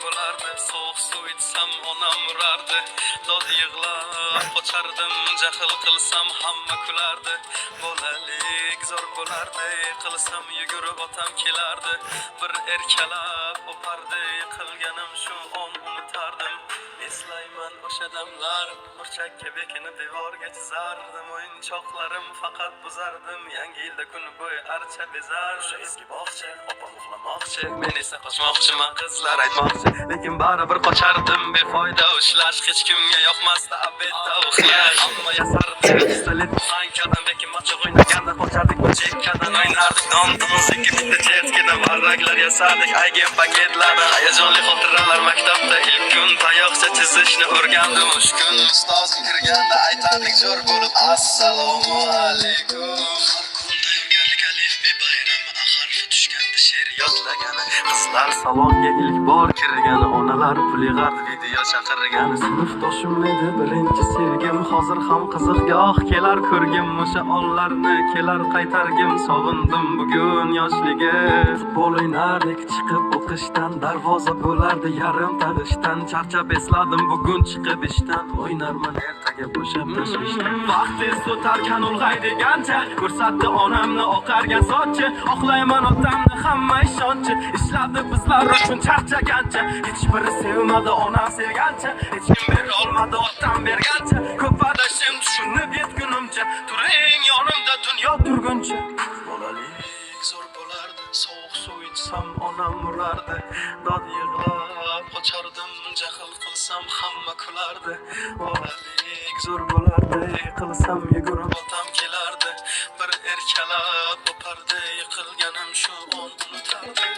bo'lardi. Sovuq suv ichsam onam urardi. Dod yig'lab qochardim, jahl qilsam hamma kulardi. Bolalik zo'r bo'lardi, qilsam yugurib otam kelardi. Bir erkalab o'pardi, qilganim shu on unutardim. Eslayman o'sha damlar, burchakka bekinib devorga chizardim. O'yinchoqlarim faqat buzardim. Yangi yilda kun bo'yi archa bezar. O'sha eski bog'cha, opam uxlamoqchi, men esa qochmoqchiman, qizlar aytmoqchi. Lekin baribir qochardim, befoyda ushlash, hech kimga yoqmasdi abedda uxlash. Hamma yasardi, pistolet sankadan bekin machoq o'ynaganda qochardik, bu chekkadan o'ynardik. Dom-domziki bitta chertkidan varraklar yasadik, aygen paketlardan. Hayajonli xotiralar maktabda ilk kun tayoqcha chizishni o'rgandim. Mushkun ustoz kirganda aytardik jo'r bo'lib assalomu alaykum. Qizlar salonga ilk bor kirgani, onalar pul yig'ardi, video chaqirgani. Sinfdoshim edi birinchi sevgim, hozir ham qiziqgoh kelar ko'rgim. O'sha onlarni kelar qaytargim, sog'indim bugun yoshligim. Futbol o'ynardik, chiqib o'qishdan, darvoza bo'lardi yarim tag'ishdan. Charchab esladim bugun chiqib ishdan, o'ynarman ertaga bo'shab tashvishdan. Vaqt tez o'tarkan ulg'ay degancha, ko'rsatdi onamni oqargan sochi. Oqlayman otamni hamma ishonchi, ishladi bizlar uchun charchagancha. Hech biri sevmadi onam sevgancha, hech kim bera olmadi otam bergancha. Ko'p adashim tushunib yetgunimcha, turing yonimda dunyo turguncha. Bolalik zo'r bo'lardi, sovuq suv ichsam onam urardi. Dod yig'lab qochardim, jahl qilsam hamma kulardi. Bolalik zo'r bo'lardi, qilsam yugurib otam kelardi. Bir erkalab o'pardi, yiqilganim shu on unutardi.